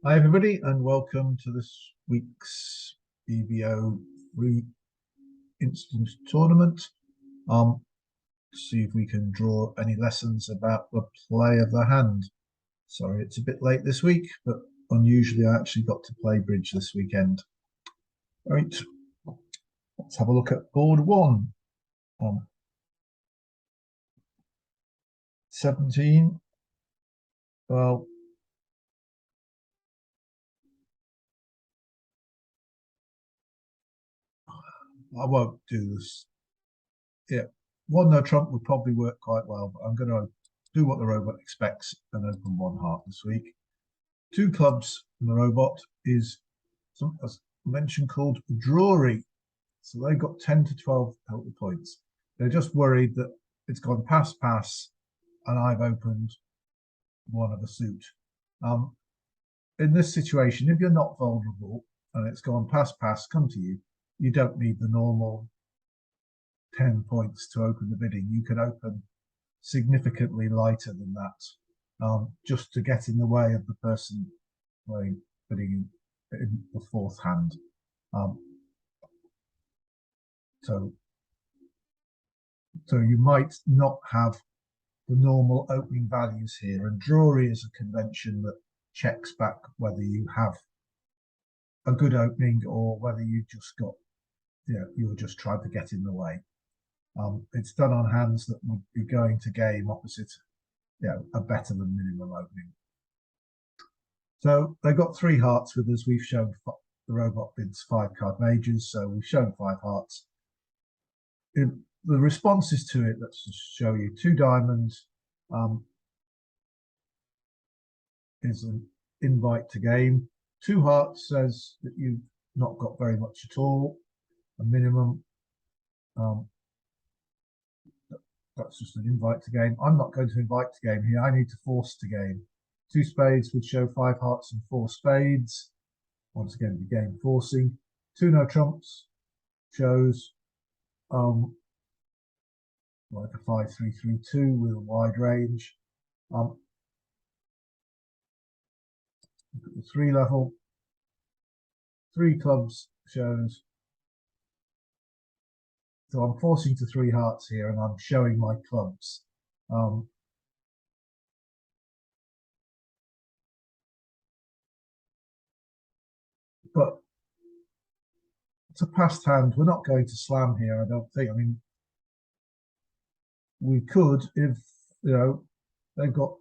Hi everybody and welcome to this week's BBO free instant tournament. See if we can draw any lessons about the play of the hand. Sorry, it's a bit late this week, but unusually I actually got to play bridge this weekend. Right, let's have a look at board one. 17. Well, I won't do this. Yeah, one no trump would probably work quite well, but I'm going to do what the robot expects and open one heart this week. Two clubs in the robot is something as mentioned called Drury. So they got 10 to 12 total points. They're just worried that it's gone pass and I've opened one of a suit. In this situation, if you're not vulnerable and it's gone pass, come to you, you don't need the normal 10 points to open the bidding. You can open significantly lighter than that, just to get in the way of the person putting in the fourth hand. So you might not have the normal opening values here, and Drury is a convention that checks back whether you have a good opening or whether you've just got, you're just trying to get in the way. It's done on hands that would be going to game opposite, a better than minimum opening. So they got 3 hearts with us. We've shown the robot bids 5 card majors, so we've shown 5 hearts. The responses to it, let's just show you. 2 diamonds is an invite to game. 2 hearts says that you've not got very much at all, a minimum. That's just an invite to game. I'm not going to invite to game here. I need to force to game. 2 spades would show 5 hearts and 4 spades. Once again, the game forcing. 2 no trumps shows like a 5-3-3-2 with a wide range. Look at the 3 level. 3 clubs shows. So I'm forcing to 3 hearts here, and I'm showing my clubs. But it's a passed hand. We're not going to slam here, I don't think. I mean, we could if they've got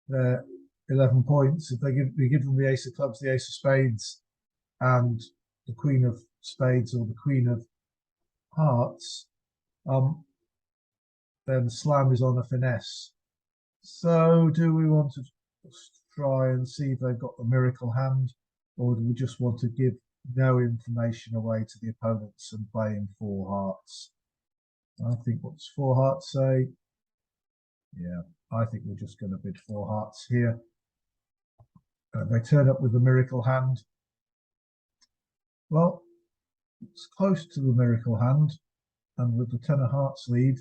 their 11 points. If we give them the ace of clubs, the ace of spades, and the queen of spades or the queen of hearts, then slam is on a finesse. So do we want to try and see if they've got the miracle hand, or do we just want to give no information away to the opponents and play in 4 hearts? I think what's 4 hearts say? Yeah, I think we're just going to bid 4 hearts here. They turn up with the miracle hand. Well, it's close to the miracle hand, and with the 10 of hearts lead,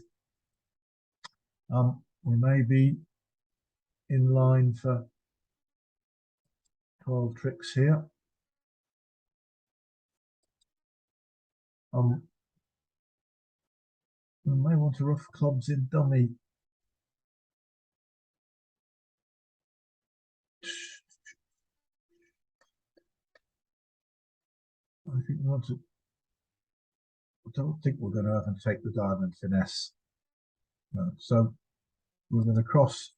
we may be in line for 12 tricks here. We may want to rough clubs in dummy. I think we want to. I don't think we're going to have to take the diamond finesse. No. So we're going to cross.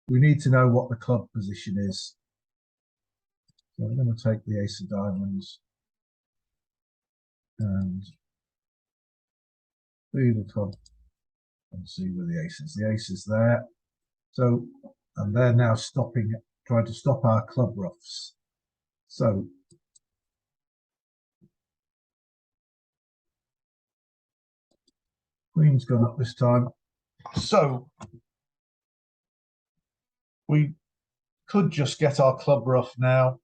We need to know what the club position is. So I'm going to take the ace of diamonds and do the club and see where the ace is. The ace is there. So, and they're now stopping, trying to stop our club roughs. So queen's gone up this time. So we could just get our club rough now.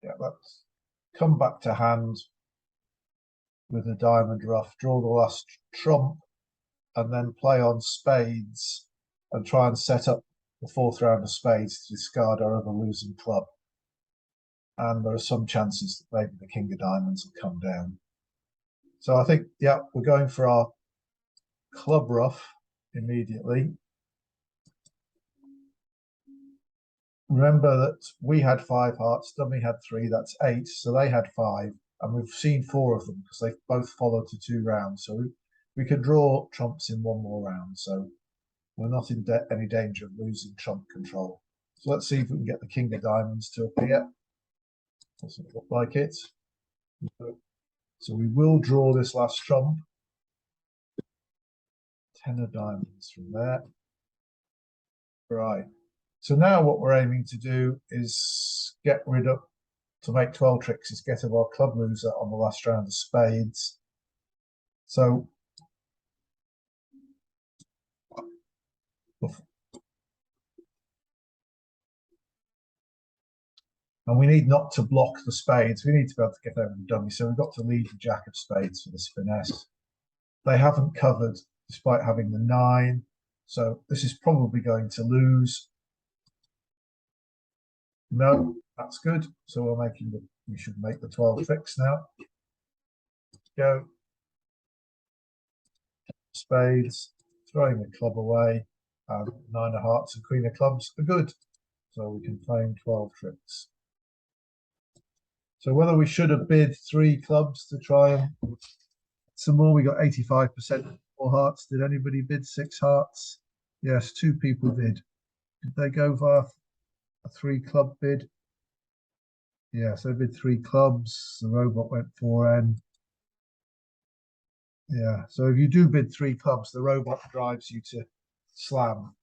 Yeah, let's come back to hand with a diamond rough, draw the last trump, and then play on spades and try and set up the fourth round of spades to discard our other losing club. And there are some chances that maybe the king of diamonds will come down. So I think, yeah, we're going for our club ruff immediately. Remember that we had 5 hearts, dummy had 3, that's 8, so they had 5, and we've seen 4 of them because they've both followed to 2 rounds. So we could draw trumps in 1 more round, so we're not in any danger of losing trump control. So let's see if we can get the king of diamonds to appear. Doesn't look like it. So we will draw this last trump. 10 of diamonds from there. Right. So now what we're aiming to do is get rid of, to make 12 tricks, is get of our club loser on the last round of spades. So and we need not to block the spades. We need to be able to get over the dummy. So we've got to leave the jack of spades for this finesse. They haven't covered despite having the 9. So this is probably going to lose. No, that's good. So we're making the, we should make the 12 tricks now. Go. Spades, throwing the club away. 9 of hearts and queen of clubs are good. So we can claim 12 tricks. So whether we should have bid 3 clubs to try and some more, we got 85% more hearts. Did anybody bid 6 hearts? Yes, 2 people did. Did they go via a 3 club bid? Yes, they bid 3 clubs. The robot went 4N. Yeah, so if you do bid 3 clubs, the robot drives you to slam,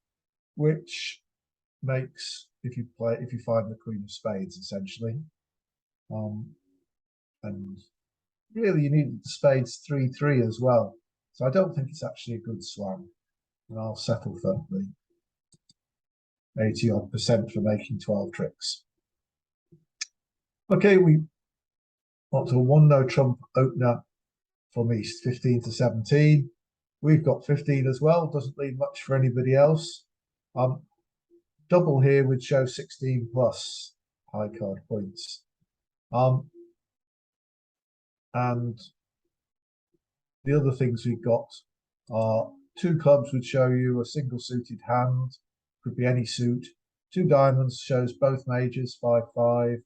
which makes, if you find the queen of spades, essentially. And really you need the spades 3-3 as well. So I don't think it's actually a good slam. And I'll settle for the 80% for making 12 tricks. Okay, we want to 1 no trump opener from East, 15 to 17. We've got 15 as well, doesn't leave much for anybody else. Double here would show 16 plus high card points. And the other things we've got are 2 clubs would show you a single suited hand, could be any suit. 2 diamonds shows both majors, 5-5.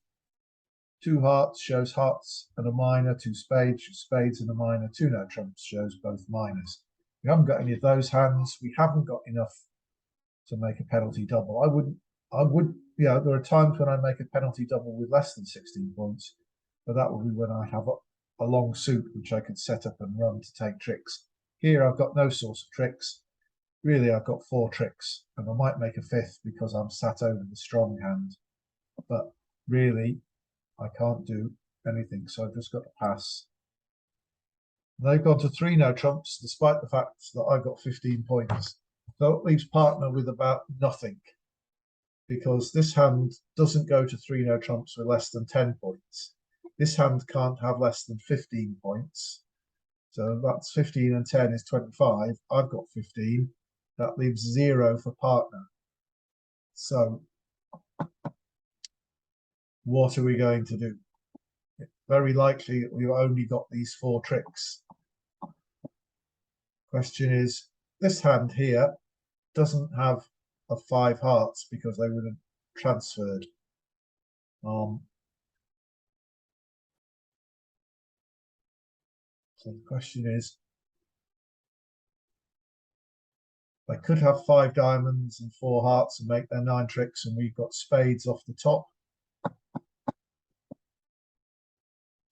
2 hearts shows hearts and a minor. 2 spades and a minor. 2 no trumps shows both minors. We haven't got any of those hands. We haven't got enough to make a penalty double. Yeah, there are times when I make a penalty double with less than 16 points, but that will be when I have a long suit which I could set up and run to take tricks. Here I've got no source of tricks. Really, I've got 4 tricks, and I might make a 5th because I'm sat over the strong hand. But really, I can't do anything, so I've just got to pass. They've gone to 3 no trumps, despite the fact that I got 15 points. So it leaves partner with about nothing, because this hand doesn't go to 3 no trumps with less than 10 points. This hand can't have less than 15 points. So that's 15 and 10 is 25. I've got 15. That leaves 0 for partner. So what are we going to do? Very likely we've only got these 4 tricks. Question is, this hand here doesn't have a 5 hearts because they would have transferred. So the question is, they could have 5 diamonds and 4 hearts and make their 9 tricks, and we've got spades off the top.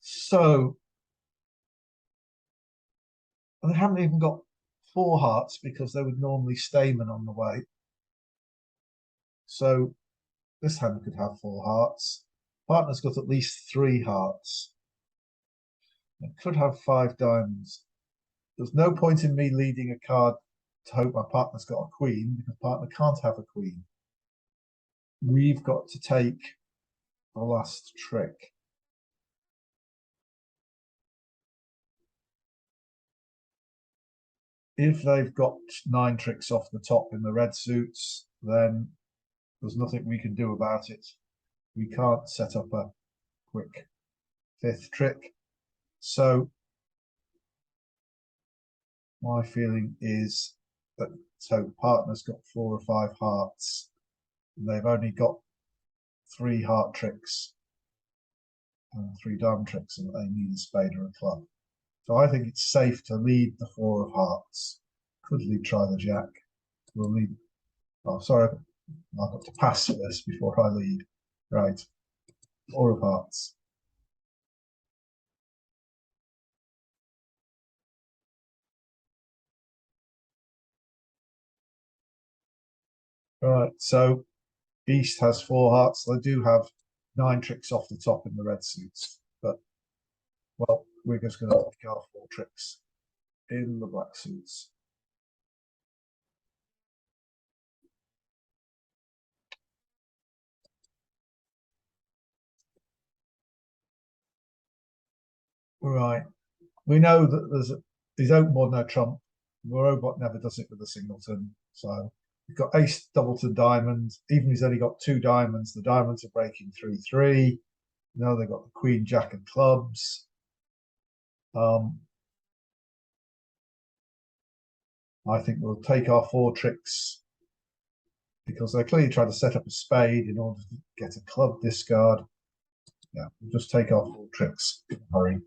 So they haven't even got 4 hearts because they would normally stayman on the way. So this hand could have 4 hearts. Partner's got at least 3 hearts. It could have 5 diamonds. There's no point in me leading a card to hope my partner's got a queen, because partner can't have a queen. We've got to take the last trick. if they've got 9 tricks off the top in the red suits, then there's nothing we can do about it. We can't set up a quick 5th trick. So my feeling is that so partner's got 4 or 5 hearts. And they've only got 3 heart tricks and 3 diamond tricks, and they need a spade or a club. So I think it's safe to lead the 4 of hearts. Could lead try the jack. We'll lead. Oh, sorry, I've got to pass this before I lead. Right, 4 of hearts. Right, so East has 4 hearts. They do have 9 tricks off the top in the red suits, but well, we're just going to pick our 4 tricks in the black suits. Right, we know that he's open board no trump. The robot never does it with a singleton, so we've got ace doubleton diamonds. Even if he's only got 2 diamonds, the diamonds are breaking 3-3. Now they've got the queen, jack, and clubs. I think we'll take our 4 tricks because they're clearly trying to set up a spade in order to get a club discard. Yeah, we'll just take our 4 tricks in a hurry.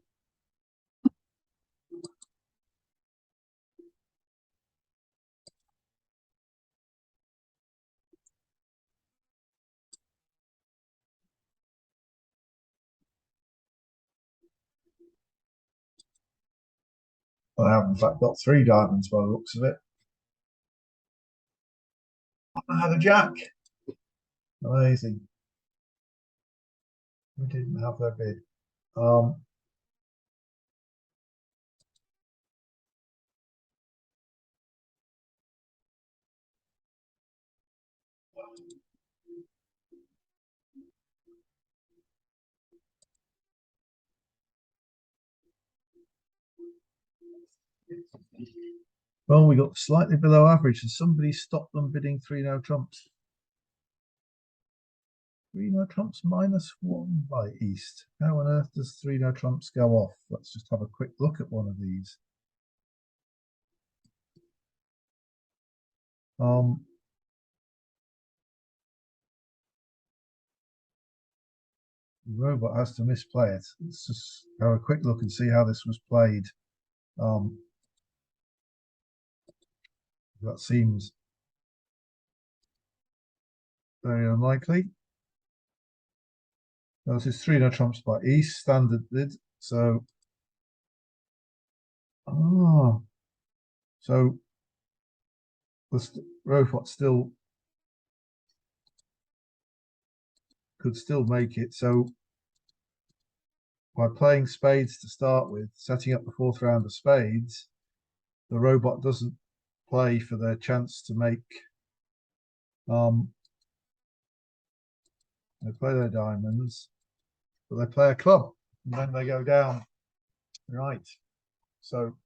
I have in fact got 3 diamonds by the looks of it. I had a jack. Amazing. We didn't have their bid. Well, we got slightly below average, and somebody stopped them bidding 3 no trumps. 3 no trumps -1 by East. How on earth does 3 no trumps go off? Let's just have a quick look at one of these. The robot has to misplay it. Let's just have a quick look and see how this was played. That seems very unlikely. This is 3 no trumps by East, standard bid. So, so the robot still could still make it. So by playing spades to start with, setting up the 4th round of spades, the robot doesn't play for their chance to make. They play their diamonds, but they play a club, and then they go down. Right. So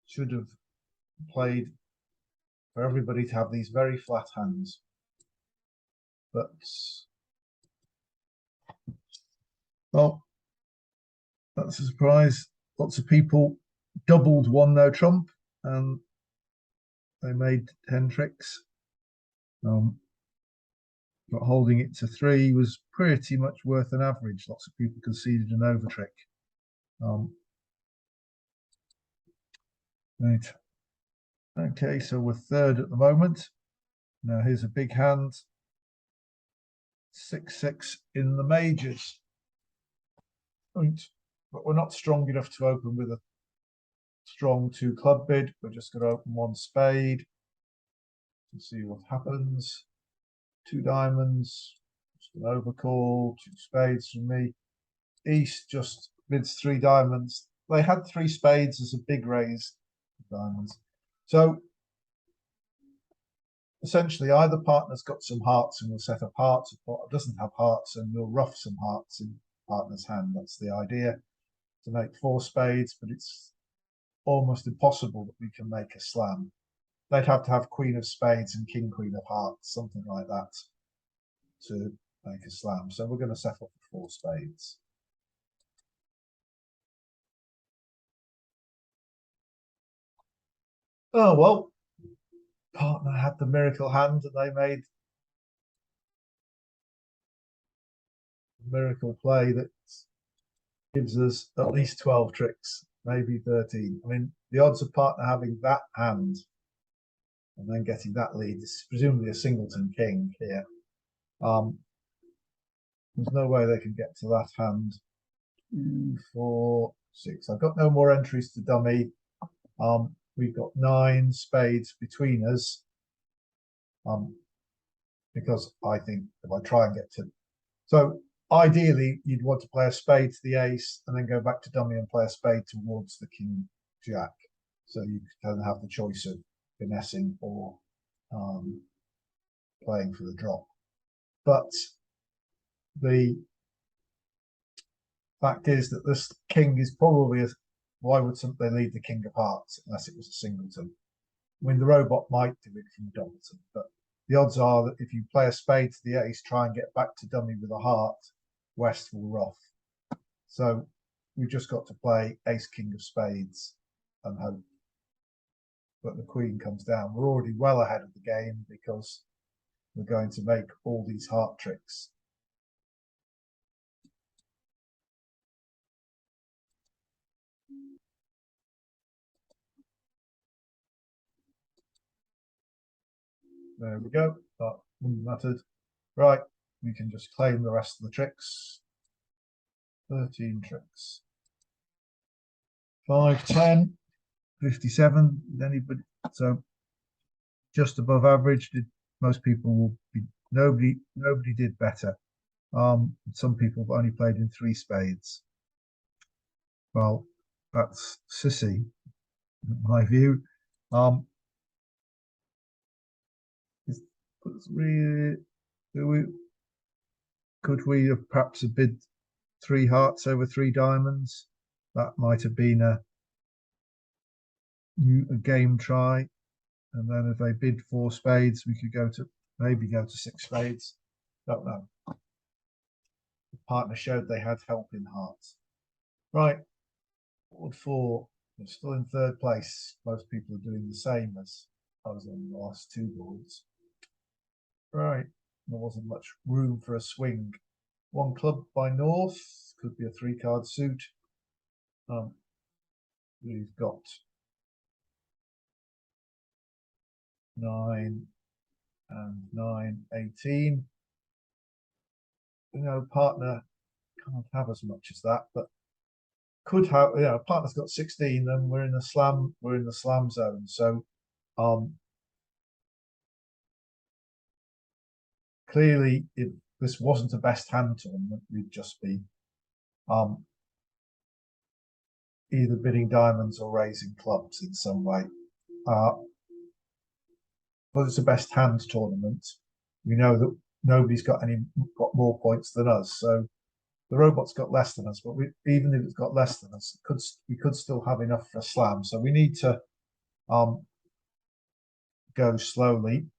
should have played for everybody to have these very flat hands. But well, that's a surprise. Lots of people doubled 1 no trump, and they made 10 tricks. But holding it to 3 was pretty much worth an average. Lots of people conceded an over trick. Right. Okay, so we're 3rd at the moment. Now here's a big hand. 6-6 in the majors. Right. But we're not strong enough to open with a strong 2 club bid. We're just going to open 1 spade and see what happens. 2 diamonds, just an overcall, 2 spades from me. East just bids 3 diamonds. They had 3 spades as a big raise of diamonds. So essentially either partner's got some hearts and we'll set up hearts, or doesn't have hearts and we'll rough some hearts in partner's hand. That's the idea, to make 4 spades, but it's almost impossible that we can make a slam. They'd have to have queen of spades and king queen of hearts, something like that, to make a slam. So we're going to settle for 4 spades. Oh, well, partner had the miracle hand and they made a miracle play that gives us at least 12 tricks, maybe 13. I mean, the odds of partner having that hand and then getting that lead is presumably a singleton king here. There's no way they can get to that hand. 2, 4, 6. I've got no more entries to dummy. We've got 9 spades between us. Because I think if I try and get to, so ideally you'd want to play a spade to the ace and then go back to dummy and play a spade towards the king jack. So you can have the choice of finessing or playing for the drop. But the fact is that this king is probably why would they lead the king of hearts unless it was a singleton? I mean, the robot might do it from doubleton, but the odds are that if you play a spade to the ace, try and get back to dummy with a heart, West will rough. So we've just got to play ace king of spades and hope that the queen comes down. We're already well ahead of the game because we're going to make all these heart tricks. There we go. That wouldn't mattered. Right, we can just claim the rest of the tricks. 13 tricks. 5, 10, 57. Anybody? So just above average. Did most people will be nobody did better. Some people have only played in 3 spades. Well, that's sissy, in my view. Could we have perhaps bid 3 hearts over 3 diamonds? That might have been a game try. And then if they bid 4 spades, we could maybe go to 6 spades. Don't know. The partner showed they had help in hearts. Right. Board 4. We're still in 3rd place. Most people are doing the same as I was on the last 2 boards. Right. There wasn't much room for a swing. 1 club by North. Could be a 3-card suit. We've got 9 and 9, 18. You know, partner can't have as much as that, but could have, partner's got 16, then we're in the slam zone. So clearly if this wasn't a best hand tournament, we'd just be either bidding diamonds or raising clubs in some way. But it's a best hand tournament. We know that nobody's got more points than us. So the robot's got less than us, but even if it's got less than us, we could still have enough for a slam. So we need to go slowly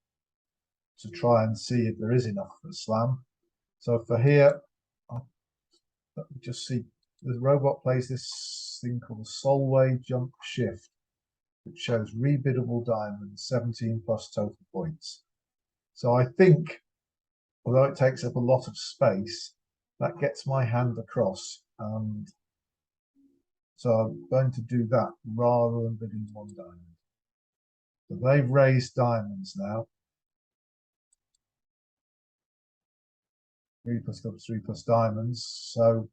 to try and see if there is enough for a slam. So for here, let me just see. The robot plays this thing called Solway Jump Shift, which shows rebiddable diamonds, 17 plus total points. So I think, although it takes up a lot of space, that gets my hand across. And so I'm going to do that rather than bidding 1 diamond. So they've raised diamonds now. 3 plus clubs, 3 plus diamonds. So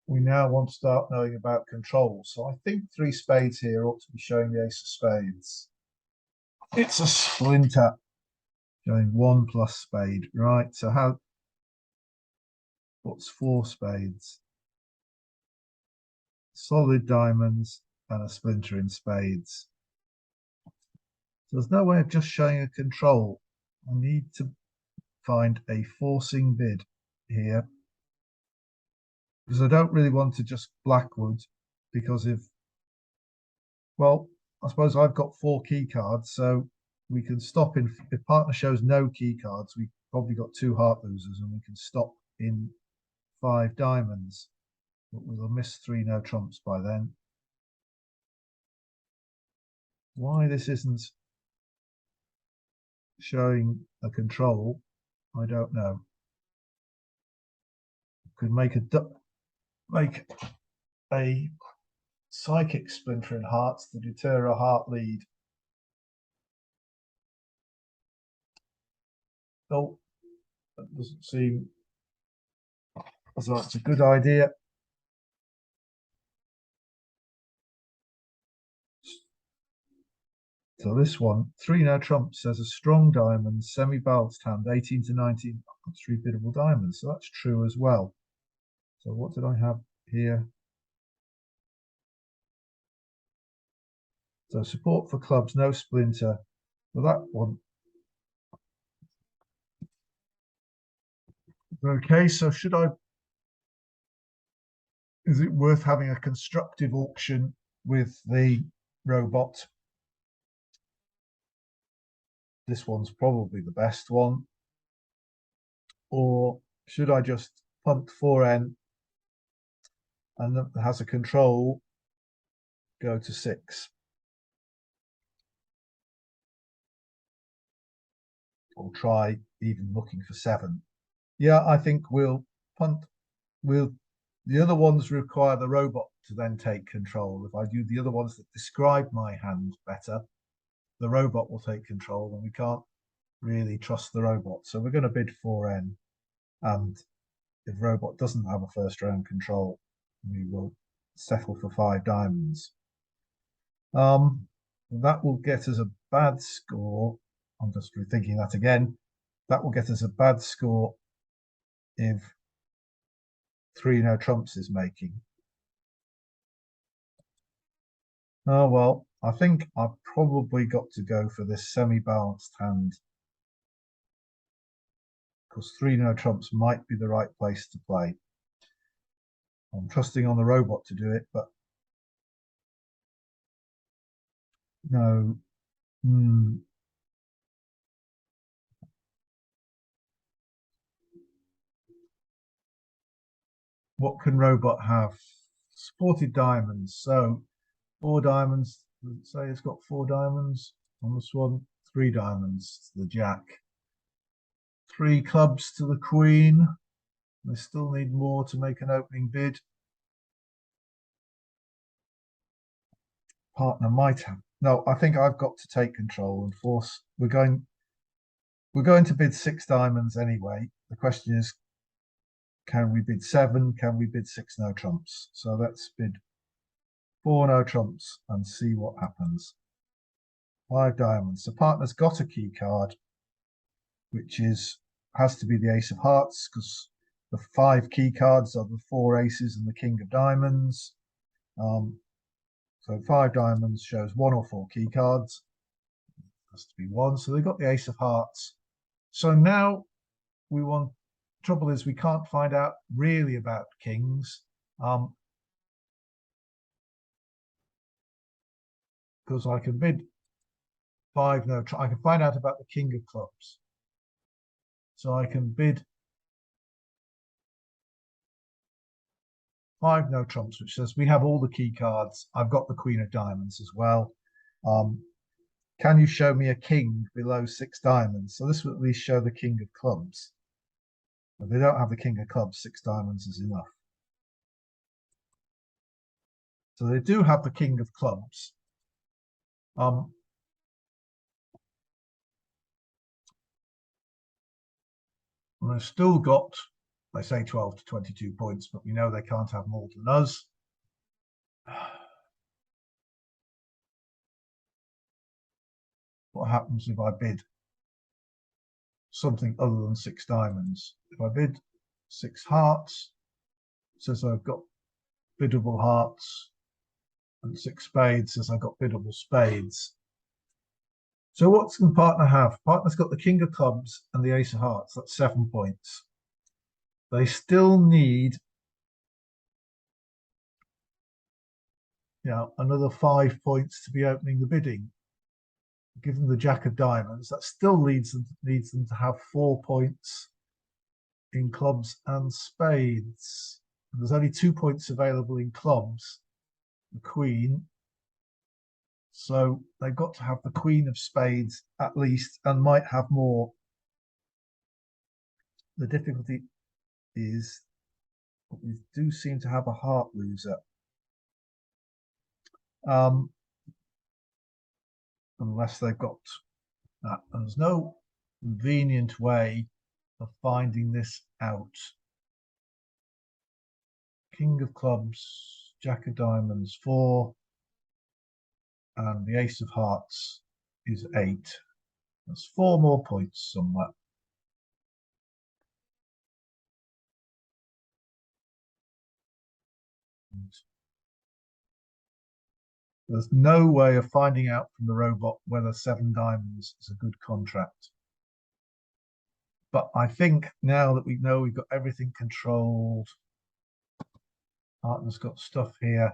we now want to start knowing about control. So I think 3 spades here ought to be showing the ace of spades. It's a splinter showing 1 plus spade, right? So what's 4 spades? Solid diamonds and a splinter in spades. So there's no way of just showing a control. I need to find a forcing bid here, because I don't really want to just blackwood, because if Well, I suppose I've got 4 key cards, so we can stop in. If partner shows no key cards, we probably got 2 heart losers, and we can stop in 5 diamonds. But we'll miss 3 no trumps by then. Why this isn't showing a control, I don't know. Could make a psychic splinter in hearts to deter a heart lead. No, that doesn't seem as though it's a good idea. So this one, 3 no trumps, says a strong diamond, semi-balanced hand, 18 to 19, 3 biddable diamonds. So that's true as well. So what did I have here? So support for clubs, no splinter. Well, that one. Okay, so is it worth having a constructive auction with the robot? This one's probably the best one. Or should I just punt 4N and that has a control go to 6? Or try even looking for 7? Yeah, I think we'll punt. The other ones require the robot to then take control. If I do the other ones that describe my hand better, the robot will take control, and we can't really trust the robot. So we're going to bid 4N, and if robot doesn't have a first round control, we will settle for 5 diamonds. That will get us a bad score. I'm just rethinking that again. That will get us a bad score if 3 no trumps is making. Oh well, I think I've probably got to go for this semi-balanced hand, because 3 no trumps might be the right place to play. I'm trusting on the robot to do it, but no. What can robot have? Supported diamonds. So 4 diamonds. Does it say it's got 4 diamonds on this one? 3 diamonds to the jack. 3 clubs to the queen. They still need more to make an opening bid. Partner might have. No, I think I've got to take control and force. We're going to bid 6 diamonds anyway. The question is, can we bid 7? Can we bid 6 no trumps? So let's bid 4 no trumps and see what happens. 5 diamonds. The partner's got a key card, which has to be the ace of hearts, because the 5 key cards are the 4 aces and the king of diamonds. So 5 diamonds shows 1 or 4 key cards. Has to be 1. So they've got the ace of hearts. So now we want. Trouble is we can't find out really about kings, because I can bid 5 no. I can find out about the king of clubs. So I can bid 5 no trumps, which says we have all the key cards. I've got the queen of diamonds as well. Can you show me a king below 6 diamonds? So this will at least show the king of clubs. If they don't have the king of clubs, 6 diamonds is enough. So they do have the king of clubs. And they've still got, they say 12 to 22 points, but we know they can't have more than us. What happens if I bid something other than 6 diamonds? If I bid 6 hearts, it says I've got biddable hearts, and 6 spades says I've got biddable spades. So what's the partner have? Partner's got the king of clubs and the ace of hearts. That's 7 points. They still need another 5 points to be opening the bidding. Given the Jack of Diamonds, that still needs them to have 4 points in clubs and spades. And there's only 2 points available in clubs, the Queen. So they've got to have the Queen of Spades at least, and might have more. The difficulty is we do seem to have a heart loser. Unless they've got that. And there's no convenient way of finding this out. King of Clubs, Jack of Diamonds, 4, and the Ace of Hearts is 8. That's 4 more points somewhere. There's no way of finding out from the robot whether 7 diamonds is a good contract. But I think now that we know we've got everything controlled, partner's got stuff here.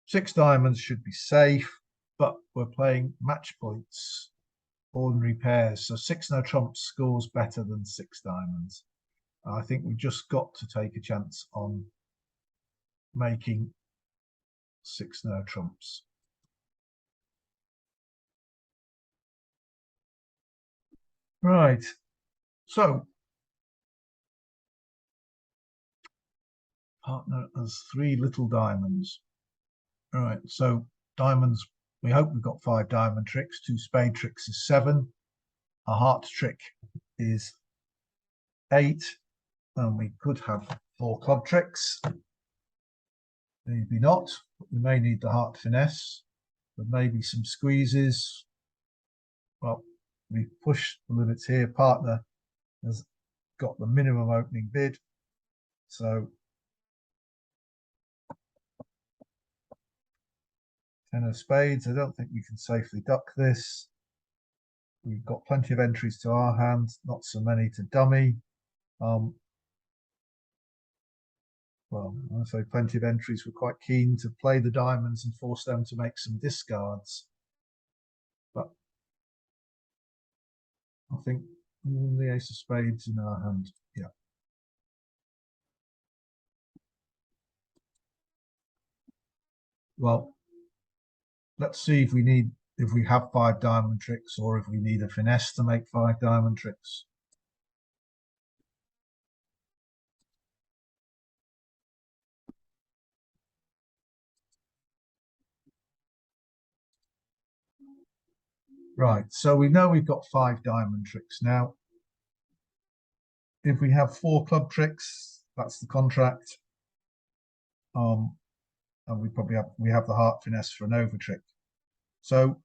6 diamonds should be safe, but we're playing match points, ordinary pairs. So 6 no trumps scores better than 6 diamonds. I think we just got to take a chance on making 6 no trumps. Right. So partner has 3 little diamonds. All right. So diamonds, we hope we've got 5 diamond tricks. 2 spade tricks is 7. A heart trick is 8. And we could have 4 club tricks. Maybe not, but we may need the heart finesse. There may be some squeezes. Well, we push the limits here. Partner has got the minimum opening bid. So 10 of spades. I don't think we can safely duck this. We've got plenty of entries to our hand, not so many to dummy. Well, I say plenty of entries. We're quite keen to play the diamonds and force them to make some discards. But I think the ace of spades in our hand. Yeah. Well, let's see if we have 5 diamond tricks, or if we need a finesse to make 5 diamond tricks. Right, so we know we've got 5 diamond tricks now. If we have 4 club tricks, that's the contract. And we probably have the heart finesse for an over trick. So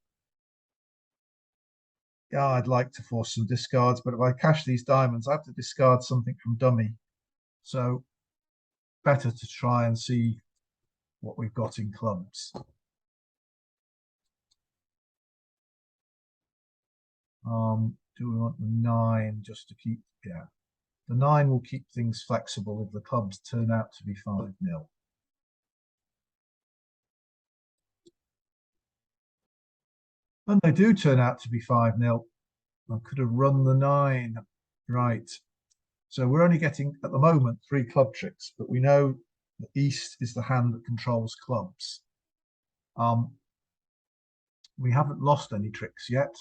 yeah, I'd like to force some discards, but if I cash these diamonds, I have to discard something from dummy. So better to try and see what we've got in clubs. Do we want the 9 just to keep? Yeah, the 9 will keep things flexible if the clubs turn out to be 5-0. And they do turn out to be 5-0. I could have run the 9. Right. So we're only getting, at the moment, 3 club tricks, but we know the East is the hand that controls clubs. We haven't lost any tricks yet.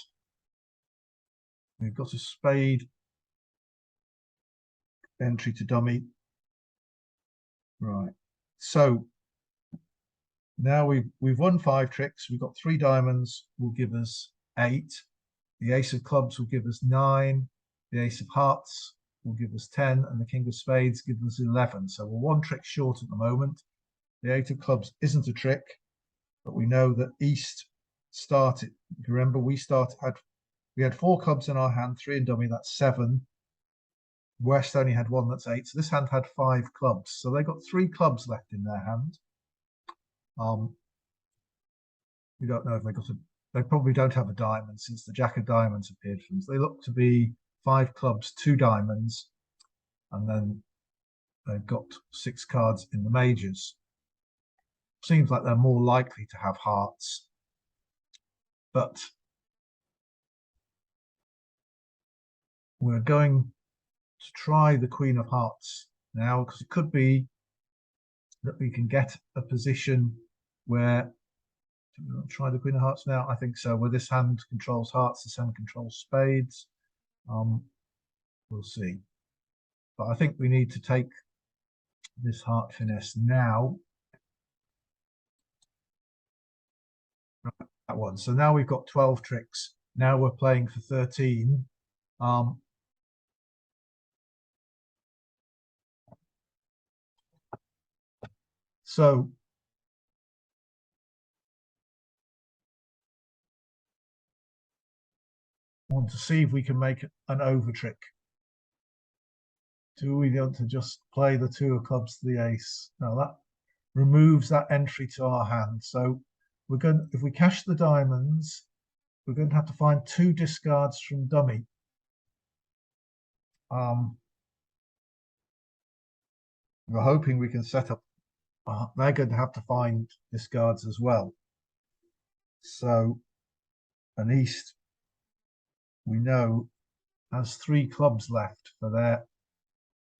We've got a spade entry to dummy. Right. So now we've won 5 tricks. We've got 3 diamonds will give us 8. The ace of clubs will give us 9. The ace of hearts will give us 10, and the king of spades gives us 11. So we're 1 trick short at the moment. The 8 of clubs isn't a trick, but we know that East started. Remember, we had 4 clubs in our hand, 3 in dummy. That's 7. West only had 1, that's 8. So this hand had 5 clubs. So they got 3 clubs left in their hand. We don't know if they probably don't have a diamond, since the Jack of Diamonds appeared for them. So they look to be 5 clubs, 2 diamonds, and then they've got 6 cards in the majors. seems like they're more likely to have hearts, but we're going to try the Queen of Hearts now, because it could be that we can get a position where, try the Queen of Hearts now. I think so. Where this hand controls hearts, this hand controls spades. We'll see. But I think we need to take this heart finesse now. Right, that one. So now we've got 12 tricks. Now we're playing for 13. So I want to see if we can make an over trick. Do we want to just play the 2 of clubs to the ace? Now that removes that entry to our hand. So we're going, if we cash the diamonds, we're going to have to find 2 discards from dummy. We're hoping we can set up. They're going to have to find discards as well. So an East, we know, has 3 clubs left for their.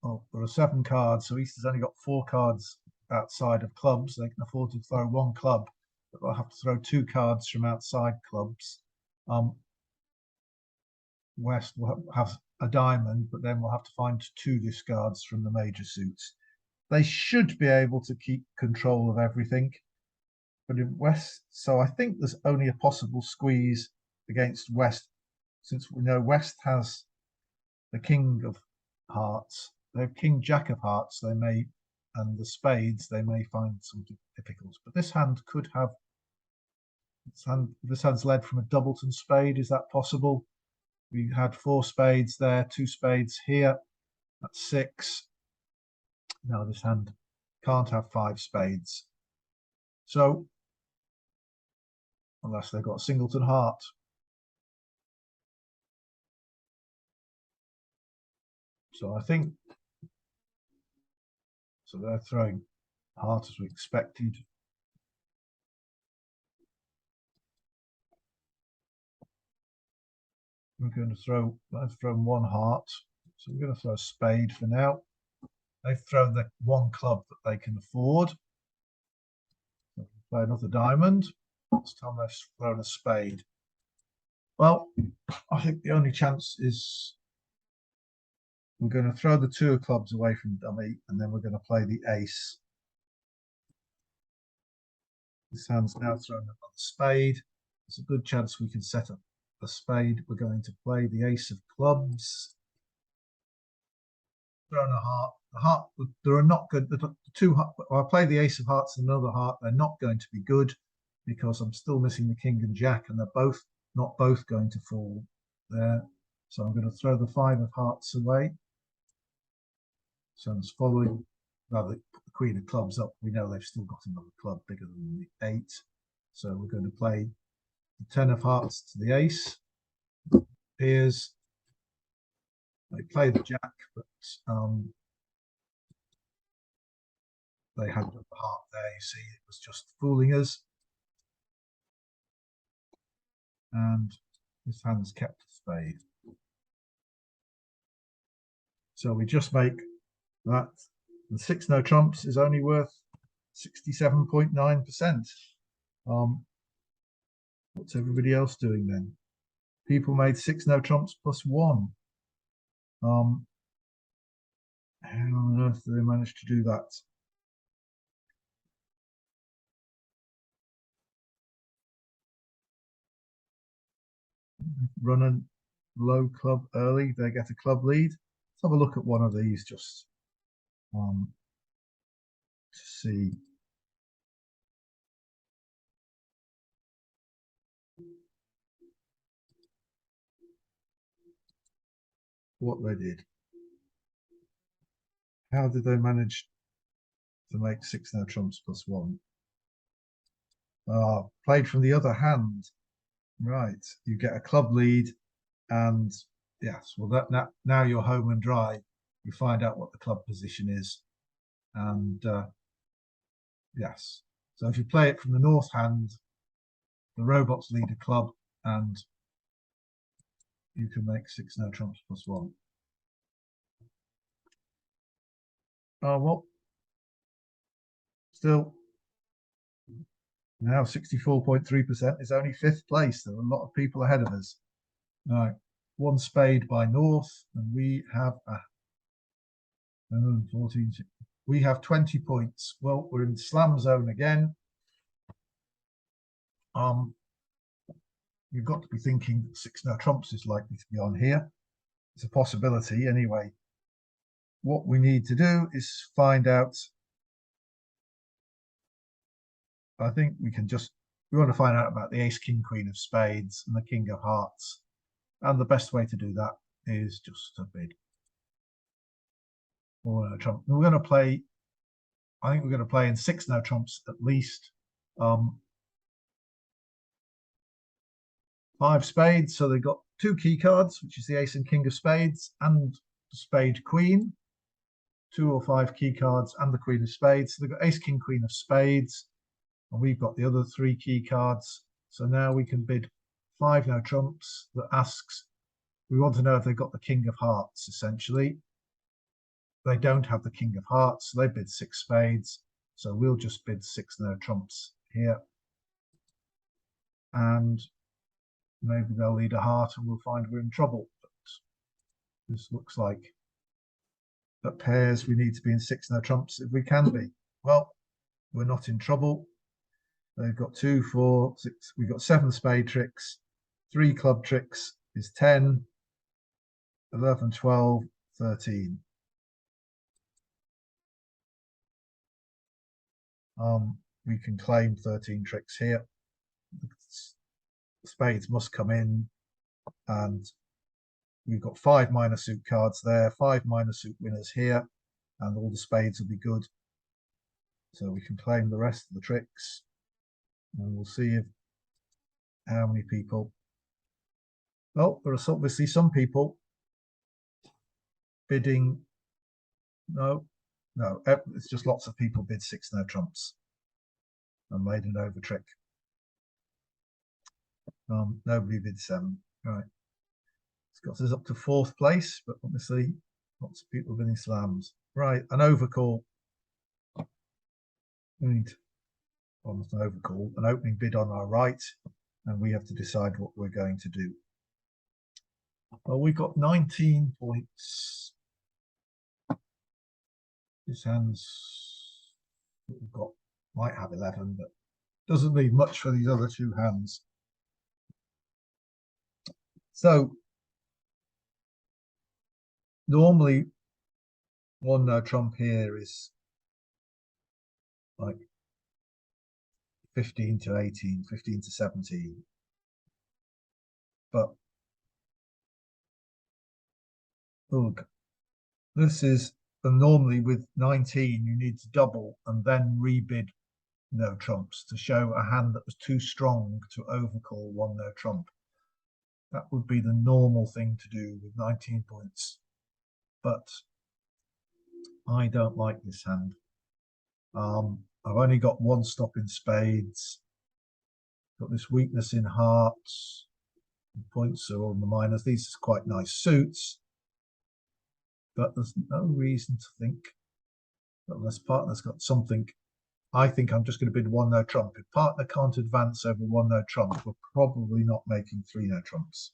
Well, there are 7 cards, so East has only got 4 cards outside of clubs. They can afford to throw 1 club, but they'll have to throw 2 cards from outside clubs. West will have a diamond, but then we'll have to find 2 discards from the major suits. They should be able to keep control of everything, but in West, so I think there's only a possible squeeze against West, since we know West has the King of Hearts. They have King Jack of Hearts. They may, and the spades. They may find some difficulties. But this hand could have. This hand's led from a Doubleton spade. Is that possible? We had 4 spades there, 2 spades here. That's 6. Now this hand can't have 5 spades. So, unless they've got a singleton heart. So I think, so they're throwing heart as we expected. We're going to throw, they've thrown 1 heart. So we're going to throw a spade for now. They've thrown the 1 club that they can afford. So we'll play another diamond. This time they've thrown a spade. Well, I think the only chance is we're going to throw the 2 of clubs away from dummy, and then we're going to play the ace. This hand's now thrown another spade. There's a good chance we can set up a spade. We're going to play the ace of clubs. Thrown a heart. The heart, there are not good. The 2, I play the ace of hearts and another heart. They're not going to be good because I'm still missing the king and jack, and they're not both going to fall there. So I'm going to throw the 5 of hearts away. So it's following. Now the queen of clubs up. We know they've still got another club bigger than the 8. So we're going to play the 10 of hearts to the ace. Appears. They play the jack, but they had the heart there. You see, it was just fooling us. And this hand's kept a spade. So we just make that. The 6 no trumps is only worth 67.9%. What's everybody else doing then? People made 6 no trumps plus 1. How on earth did they manage to do that? Run a low club early, they get a club lead. Let's have a look at one of these just to see. What they did. How did they manage to make 6 no trumps plus 1? Played from the other hand. Right, you get a club lead, and yes, well that now you're home and dry. You find out what the club position is, and yes, So if you play it from the north hand, the robots lead a club and you can make 6 no trumps +1. Oh, well, still now 64.3% is only 5th place. There are a lot of people ahead of us. Right, 1 spade by north, and we have 14. We have 20 points. Well, we're in slam zone again. You've got to be thinking 6 no trumps is likely to be on here. It's a possibility anyway. What we need to do is find out. I think we want to find out about the ace, king, queen of spades and the king of hearts. And the best way to do that is just to bid. Or no trump. We're going to play, I think we're going to play in 6 no trumps at least. 5 spades, so they've got 2 key cards, which is the ace and king of spades and the spade queen. 2 or 5 key cards and the queen of spades. So they've got ace, king, queen of spades, and we've got the other 3 key cards. So now we can bid 5 no trumps that asks, we want to know if they've got the king of hearts, essentially. They don't have the king of hearts, so they bid 6 spades. So we'll just bid 6 no trumps here. And maybe they'll lead a heart and we'll find we're in trouble. But this looks like at pairs we need to be in 6 no trumps if we can be. Well, we're not in trouble. They've got 2, 4, 6. We've got 7 spade tricks, 3 club tricks is 10, 11, 12, 13. We can claim 13 tricks here. Spades must come in, and we've got 5 minor suit cards there, 5 minor suit winners here, and all the spades will be good. So we can claim the rest of the tricks, and we'll see if how many people. Well, there are obviously some people bidding. No, it's just lots of people bid 6 no trumps and made an over trick. Nobody bid 7. Right, it's got us up to 4th place, but obviously lots of people bidding slams. Right, an overcall. We need almost an overcall, an opening bid on our right, and we have to decide what we're going to do. Well, we've got 19 points. This hand's we've got might have 11, but doesn't leave much for these other 2 hands. So normally 1 no trump here is like 15 to 18, 15 to 17. But look, this is, and normally with 19 you need to double and then rebid no trumps to show a hand that was too strong to overcall 1 no trump. That would be the normal thing to do with 19 points. But I don't like this hand. I've only got 1 stop in spades. Got this weakness in hearts. The points are on the minors. These are quite nice suits. But there's no reason to think that unless partner's got something, I think I'm just going to bid 1 no trump. If partner can't advance over 1 no trump, we're probably not making 3 no trumps.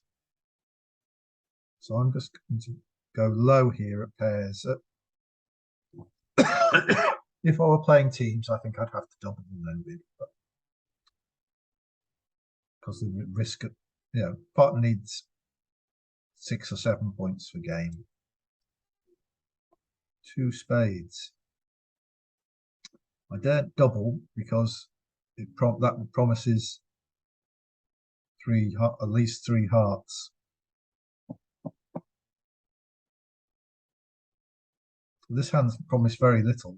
So I'm just going to go low here at pairs. If I were playing teams, I think I'd have to double and then bid, but because the risk of, partner needs 6 or 7 points for game. 2 spades. I daren't double because that promises at least 3 hearts. This hand's promised very little.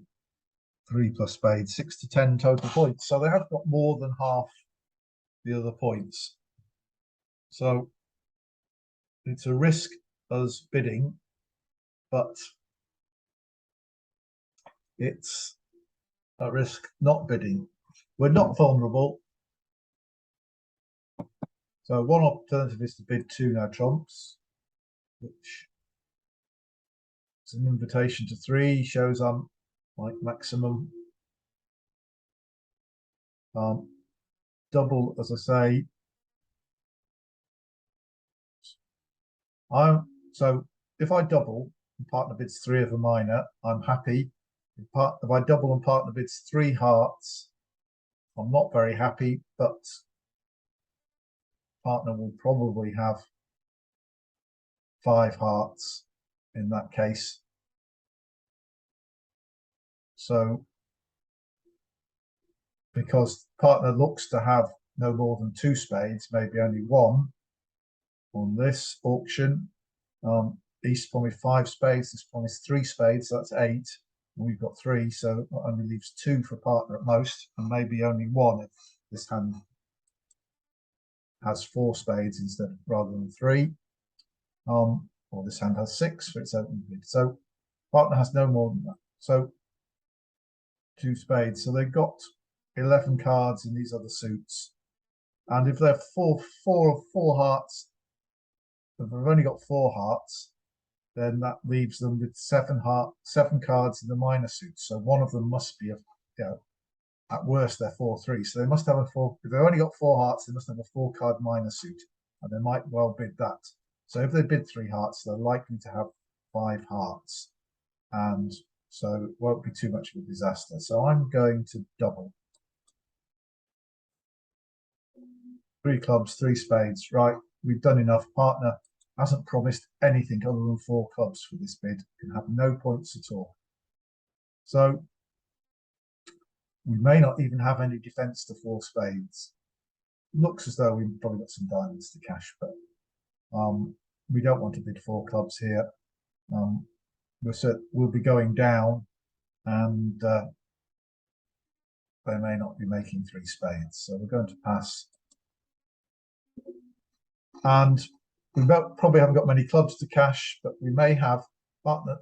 3 plus spades, 6 to 10 total points. So they have got more than half the other points. So it's a risk us bidding, but it's a risk not bidding. We're not vulnerable. So one alternative is to bid 2 no trumps, which is an invitation to 3, shows I'm like maximum. Double, as I say. So if I double and partner bids 3 of a minor, I'm happy. If I double and partner bids 3 hearts, I'm not very happy, but partner will probably have 5 hearts in that case. So because partner looks to have no more than 2 spades, maybe only 1 on this auction. East promised 5 spades, this promised 3 spades, so that's 8. And we've got 3, so it only leaves 2 for partner at most, and maybe only 1 if this hand has 4 spades instead rather than 3. Or this hand has 6 for its open bid. So partner has no more than that. So 2 spades. So they've got 11 cards in these other suits. And if they're four hearts, if they've only got 4 hearts, then that leaves them with 7 cards in the minor suits. So one of them must be at worst they're 4-3. So they must have a 4. If they've only got 4 hearts, they must have a 4-card minor suit, and they might well bid that. So if they bid 3 hearts, they're likely to have 5 hearts, and so it won't be too much of a disaster. So I'm going to double. 3 clubs, 3 spades. Right, we've done enough. Partner hasn't promised anything other than 4 clubs for this bid. Can have no points at all. So we may not even have any defense to 4 spades. Looks as though we've probably got some diamonds to cash, but we don't want to bid 4 clubs here. We'll be going down, and they may not be making 3 spades, so we're going to pass. And we probably haven't got many clubs to cash, but we may have. Partner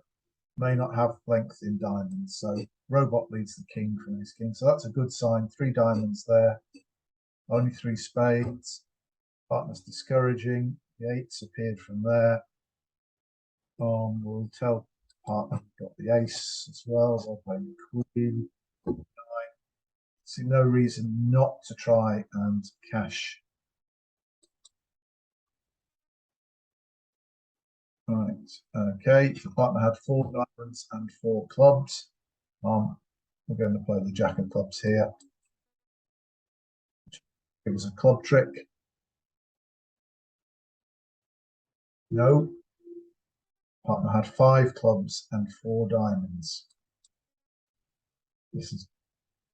may not have length in diamonds, so robot leads the king from his king, so that's a good sign. 3 diamonds there, only 3 spades. Partner's discouraging. The 8's appeared from there. We'll tell partner got the ace as well. I'll play the queen. See no reason not to try and cash. Right. Okay. The partner had 4 diamonds and 4 clubs. We're going to play the jack of clubs here. It was a club trick. No. Partner had 5 clubs and 4 diamonds. This is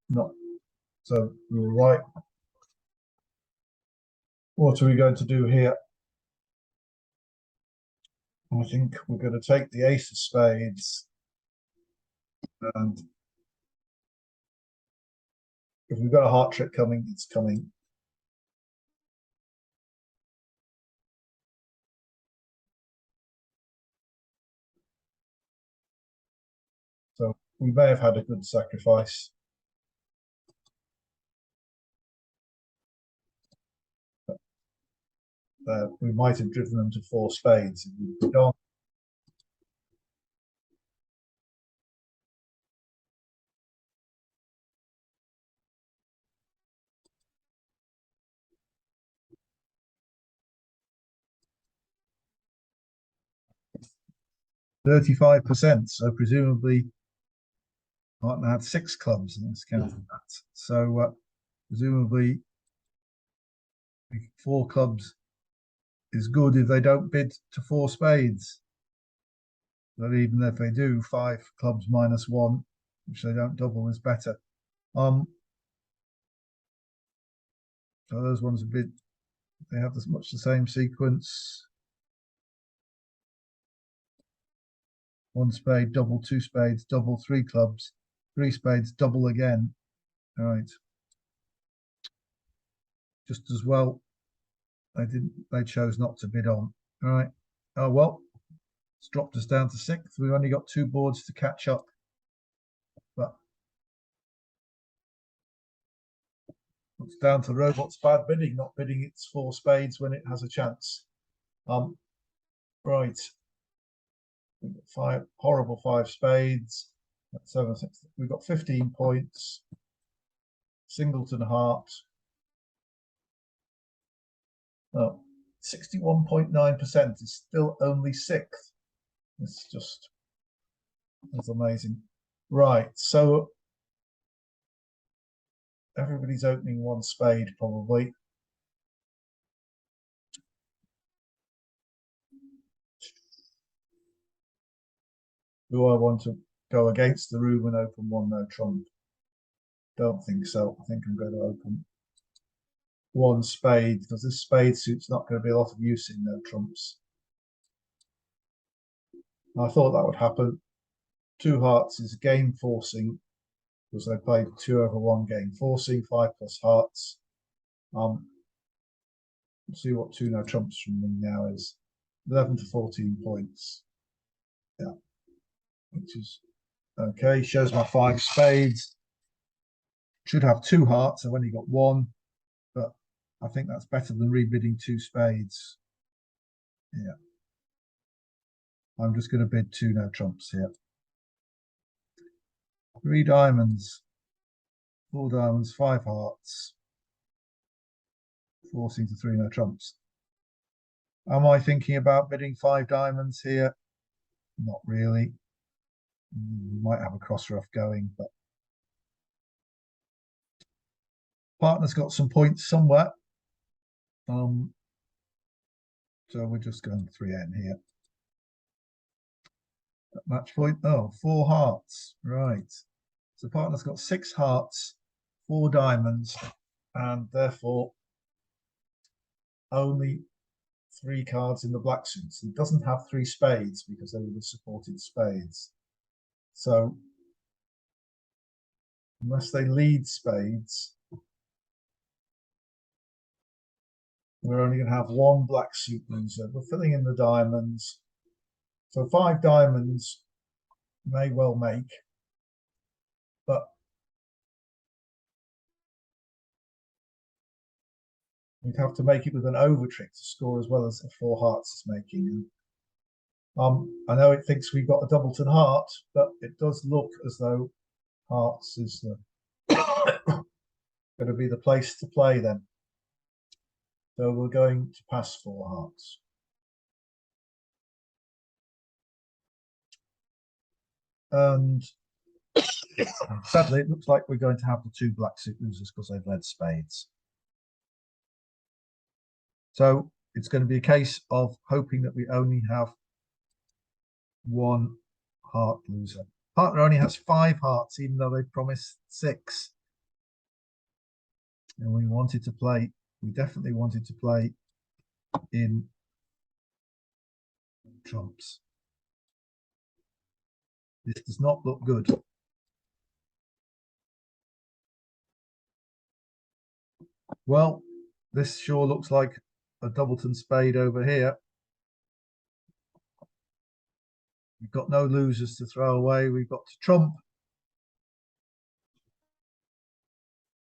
not. So we were right. What are we going to do here? I think we're going to take the ace of spades, and if we've got a heart trick coming, it's coming. So we may have had a good sacrifice. We might have driven them to 4 spades if we'd gone. %35%. So presumably partner had 6 clubs and it's counting that. So presumably 4 clubs is good if they don't bid to 4 spades. But even if they do, 5 clubs minus 1, which they don't double, is better. So those ones a bit, they have as much the same sequence. 1 spade, double, 2 spades, double, 3 clubs, 3 spades, double again. All right. Just as well, they chose not to bid on. All right. Oh well, it's dropped us down to 6th. We've only got 2 boards to catch up. But It's down to the robot's bad bidding, not bidding its 4 spades when it has a chance. Right. We've got 5 horrible 5 spades. That's 7, 6. We've got 15 points. Singleton heart. Oh, 61.9% is still only 6th. It's just, that's amazing. Right, so everybody's opening 1 spade probably. Do I want to go against the room and open 1 no trump? Don't think so. I think I'm going to open 1 spade because this spade suit's not going to be a lot of use in no trumps. I thought that would happen. 2 hearts is game forcing because they played 2 over 1 game forcing, 5 plus hearts. Let's see what 2 no trumps from me now is. 11 to 14 points. Yeah, which is okay. Shows my 5 spades. Should have 2 hearts. I've only got 1, but I think that's better than rebidding 2 spades. Yeah. I'm just going to bid 2 no trumps here. 3 diamonds, 4 diamonds, 5 hearts, forcing to 3 no trumps. Am I thinking about bidding 5 diamonds here? Not really. We might have a cross rough going, but partner's got some points somewhere. So we're just going 3N here. At match point. Oh, 4 hearts. Right. So partner's got 6 hearts, 4 diamonds, and therefore only 3 cards in the black suits. It doesn't have 3 spades because they were the supported spades. So unless they lead spades, we're only going to have 1 black suit loser. We're filling in the diamonds. So 5 diamonds may well make, but we'd have to make it with an over trick to score as well as the 4 hearts is making. I know it thinks we've got a doubleton heart, but it does look as though hearts is going to be the place to play then. So we're going to pass 4 hearts. And sadly, it looks like we're going to have the 2 black suit losers because they've led spades. So it's going to be a case of hoping that we only have 1 heart loser. Partner only has 5 hearts, even though they promised 6. And we wanted to play, we definitely wanted to play in trumps. This does not look good. Well, this sure looks like a doubleton spade over here. We've got no losers to throw away. We've got to trump.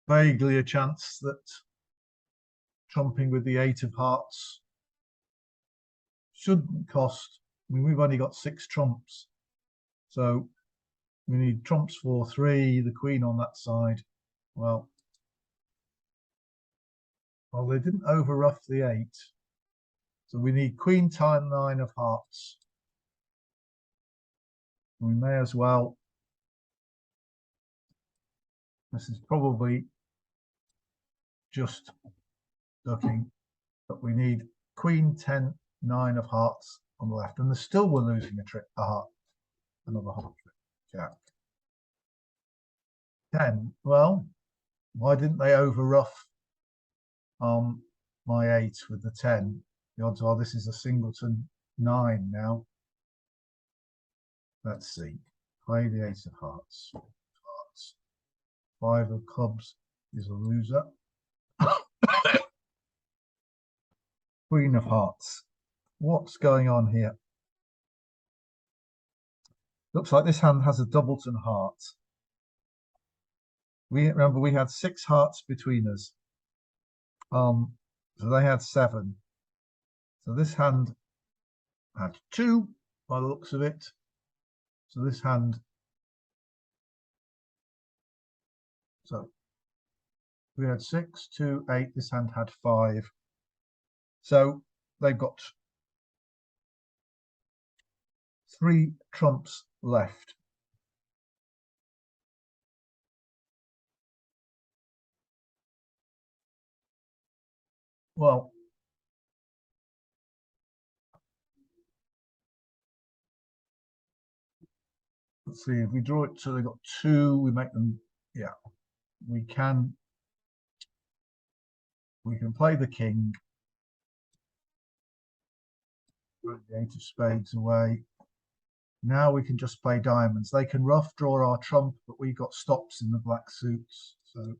Vaguely a chance that trumping with the 8 of hearts shouldn't cost. I mean, we've only got 6 trumps. So we need trumps 4, 3, the queen on that side. Well, they didn't over rough the 8. So we need queen time 9 of hearts. We may as well. This is probably just ducking, but we need queen 10 9 of hearts on the left, and still we're losing a heart, another heart trick. Jack 10. Well, why didn't they over rough my 8 with the 10? The odds are this is a singleton 9 now. Let's see. Play the 8 of hearts. 5 of clubs is a loser. Queen of hearts. What's going on here? Looks like this hand has a doubleton heart. Remember we had 6 hearts between us. So they had 7. So this hand had 2 by the looks of it. So this hand, so we had 6, 2, 8. This hand had 5. So they've got 3 trumps left. Well, let's see, if we draw it so they've got 2, we make them, yeah, we can play the king, put the 8 of spades away. Now we can just play diamonds. They can rough draw our trump, but we got stops in the black suits, so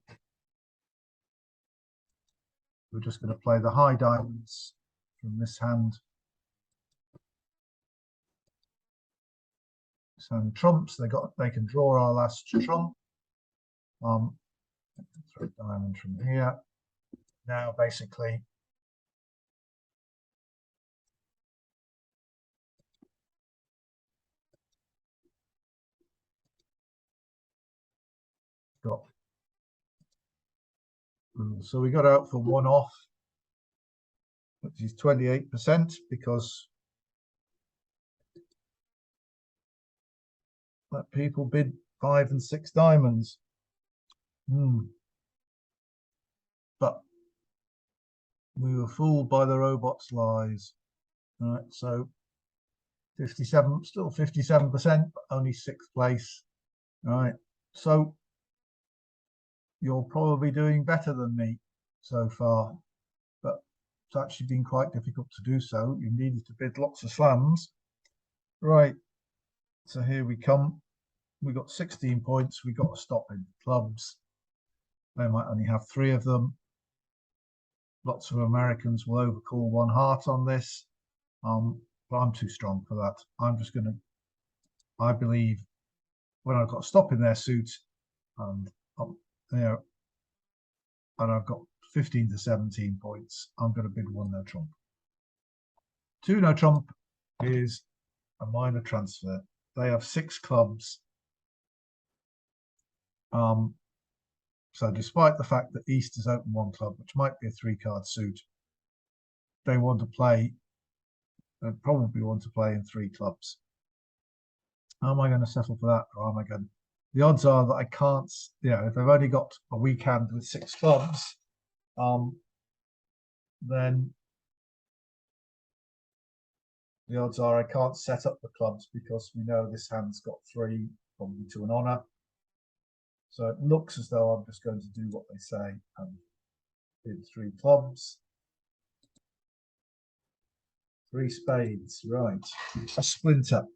we're just going to play the high diamonds from this hand. So trumps, they can draw our last trump. Throw a diamond from here. Now basically got, so we got out for 1 off, which is 28%, because let people bid 5 and 6 diamonds. But we were fooled by the robot's lies. All right, so 57, still 57%, but only 6th place. All right, so you're probably doing better than me so far, but it's actually been quite difficult to do so. You needed to bid lots of slams. Right, so here we come. We got 16 points. We got to stop in clubs. They might only have 3 of them. Lots of Americans will overcall 1 heart on this. But I'm too strong for that. I'm just going to, I believe when I've got a stop in their suit, and and I've got 15 to 17 points, I'm going to bid 1 no trump. 2 no trump is a minor transfer. They have 6 clubs. So despite the fact that East has opened 1 club, which might be a 3-card suit, they want to play, they probably want to play in 3 clubs. How am I going to settle for that? Or am I going? The odds are that I can't, if they've only got a weak hand with 6 clubs, then the odds are I can't set up the clubs, because we know this hand's got 3, probably to an honor. So it looks as though I'm just going to do what they say and bid 3 clubs. 3 spades, right. A splinter.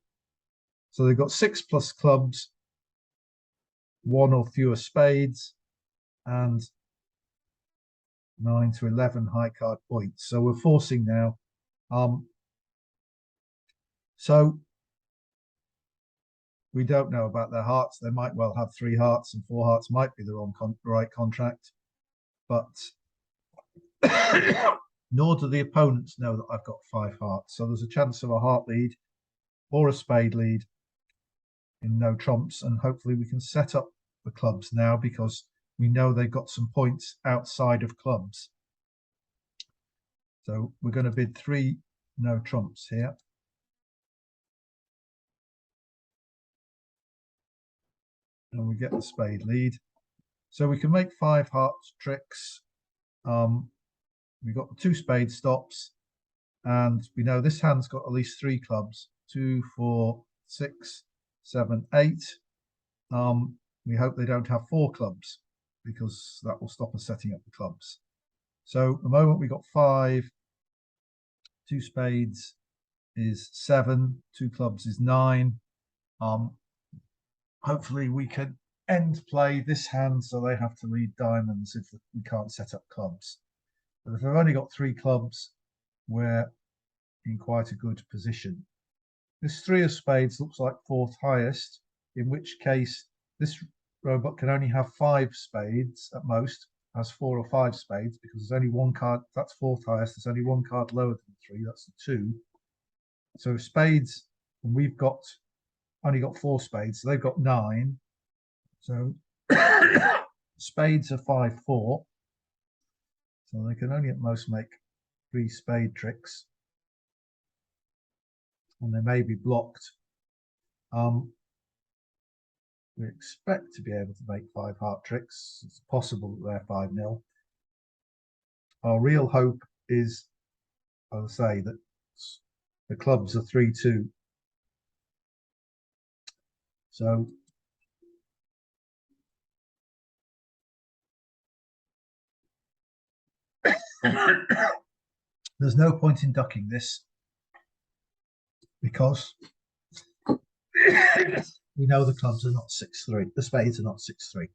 So they've got 6 plus clubs, 1 or fewer spades, and 9 to 11 high card points. So we're forcing now. So we don't know about their hearts. They might well have 3 hearts, and 4 hearts might be the right contract. But nor do the opponents know that I've got 5 hearts. So there's a chance of a heart lead or a spade lead in no trumps, and hopefully we can set up the clubs now, because we know they've got some points outside of clubs. So we're going to bid 3 no trumps here. And we get the spade lead. So we can make 5 hearts tricks. We've got the 2 spade stops, and we know this hand's got at least 3 clubs, 2, 4, 6, 7, 8. We hope they don't have 4 clubs, because that will stop us setting up the clubs. So at the moment we got 5, 2 spades is 7, 2 clubs is 9. Hopefully we can end play this hand, so they have to lead diamonds if we can't set up clubs. But if they've only got 3 clubs, we're in quite a good position. This 3 of spades looks like 4th highest, in which case this robot can only have 5 spades at most, has 4 or 5 spades because there's only one card. That's fourth highest. There's only one card lower than 3. That's the 2. So spades, and we've got only got 4 spades. So they've got 9. So spades are 5-4. So they can only at most make 3 spade tricks. And they may be blocked. We expect to be able to make 5 heart tricks. It's possible that they're 5-0. Our real hope is, I'll say, that the clubs are 3-2. So there's no point in ducking this because we know the clubs are not 6-3. The spades are not 6-3.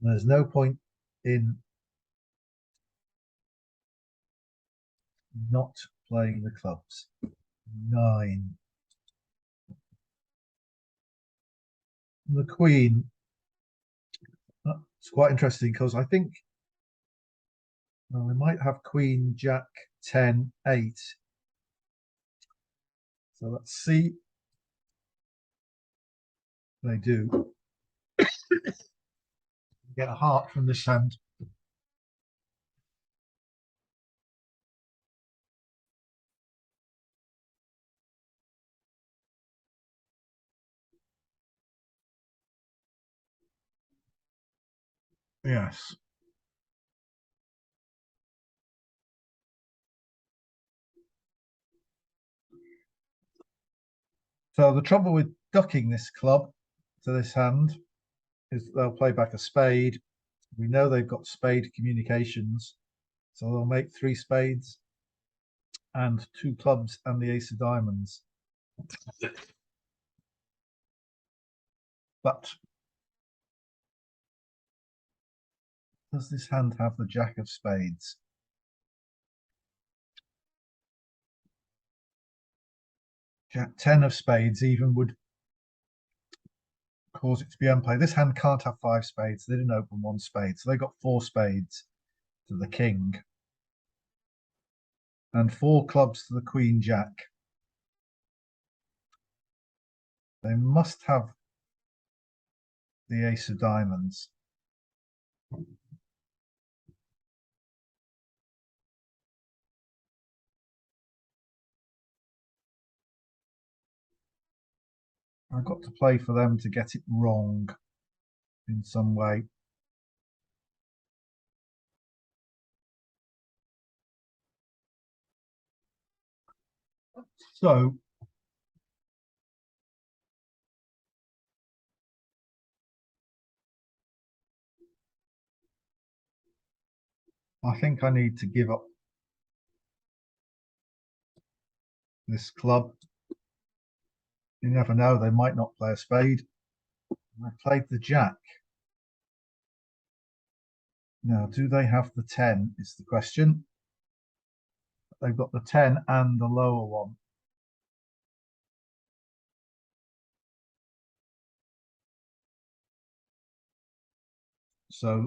There's no point in not playing the clubs. 9. The queen. It's quite interesting because I think we might have queen, jack, 10, 8. So let's see. They do. Get a heart from this hand. Yes. So the trouble with ducking this club to this hand is they'll play back a spade. We know they've got spade communications, so they'll make 3 spades and 2 clubs and the ace of diamonds. But does this hand have the jack of spades? Jack 10 of spades even would cause it to be unplayed. This hand can't have 5 spades. They didn't open 1 spade, so they got 4 spades to the king and 4 clubs to the queen jack. They must have the ace of diamonds. I've got to play for them to get it wrong in some way. So I think I need to give up this club. You never know, they might not play a spade. I played the jack. Now, do they have the 10 is the question. They've got the 10 and the lower one. So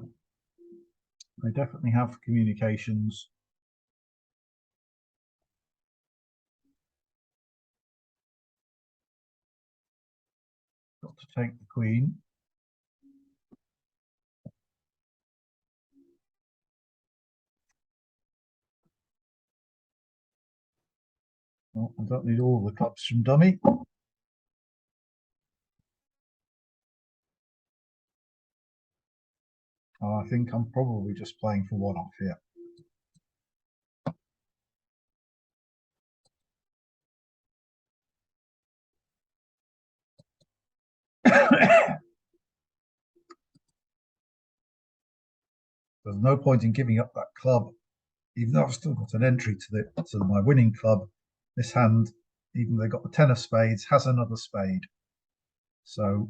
they definitely have communications. Got to take the queen. Well, I don't need all the clubs from dummy. I think I'm probably just playing for 1 off here. There's no point in giving up that club, even though I've still got an entry to my winning club. This hand, even though they got the 10 of spades, has another spade. So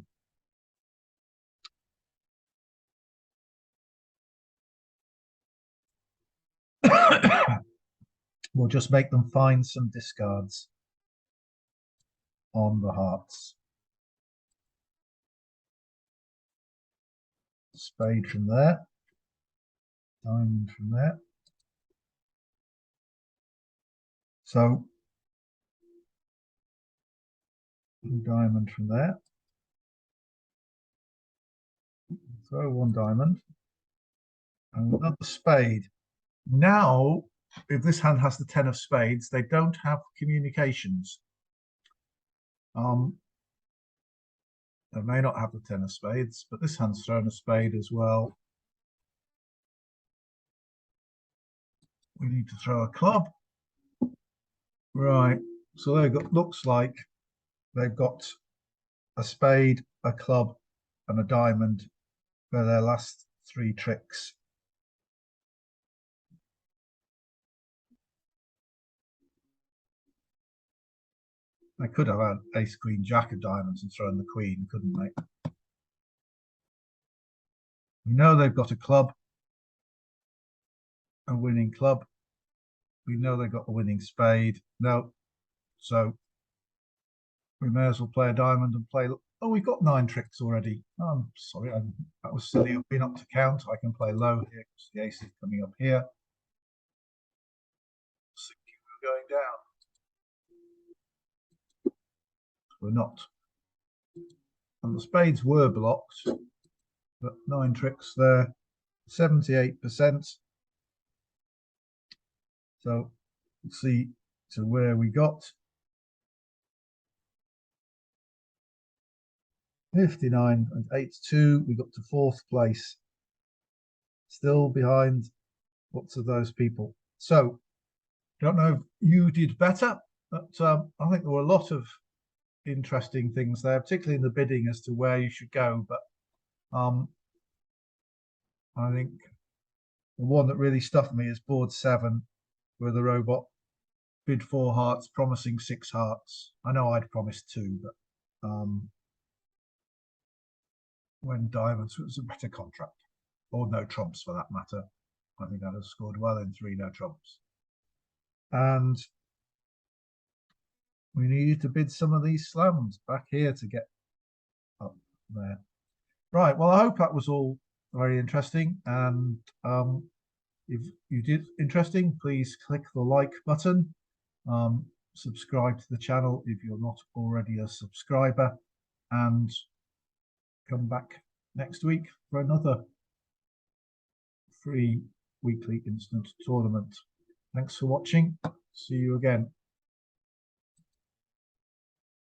we'll just make them find some discards on the hearts. spade from there, diamond from there. So diamond from there. Throw one diamond and another spade. Now, if this hand has the 10 of spades, they don't have communications. They may not have the 10 of spades, but this hand's thrown a spade as well. We need to throw a club. Right, so they've got, looks like they've got a spade, a club, and a diamond for their last 3 tricks. They could have had ace, queen, jack of diamonds and thrown the queen, couldn't they? We know they've got a club, a winning club. We know they've got a winning spade. No, so we may as well play a diamond and play. Oh, we've got 9 tricks already. Oh, I'm sorry, that was silly of me not to count. I can play low here because the ace is coming up here. We're going down. We're not. And the spades were blocked, but 9 tricks there, 78%. So let's see to where we got. 59.82. We got to 4th place. Still behind lots of those people. So don't know if you did better, but I think there were a lot of interesting things there, particularly in the bidding as to where you should go. But I think the one that really stuffed me is board 7, where the robot bid 4 hearts, promising 6 hearts. I know I'd promised 2, but when diamonds was a better contract, or no trumps for that matter. I think I'd have scored well in 3 no trumps. And we needed to bid some of these slams back here to get up there. Right, well, I hope that was all very interesting. And if you did interesting, please click the like button. Subscribe to the channel if you're not already a subscriber. And come back next week for another free weekly instant tournament. Thanks for watching. See you again.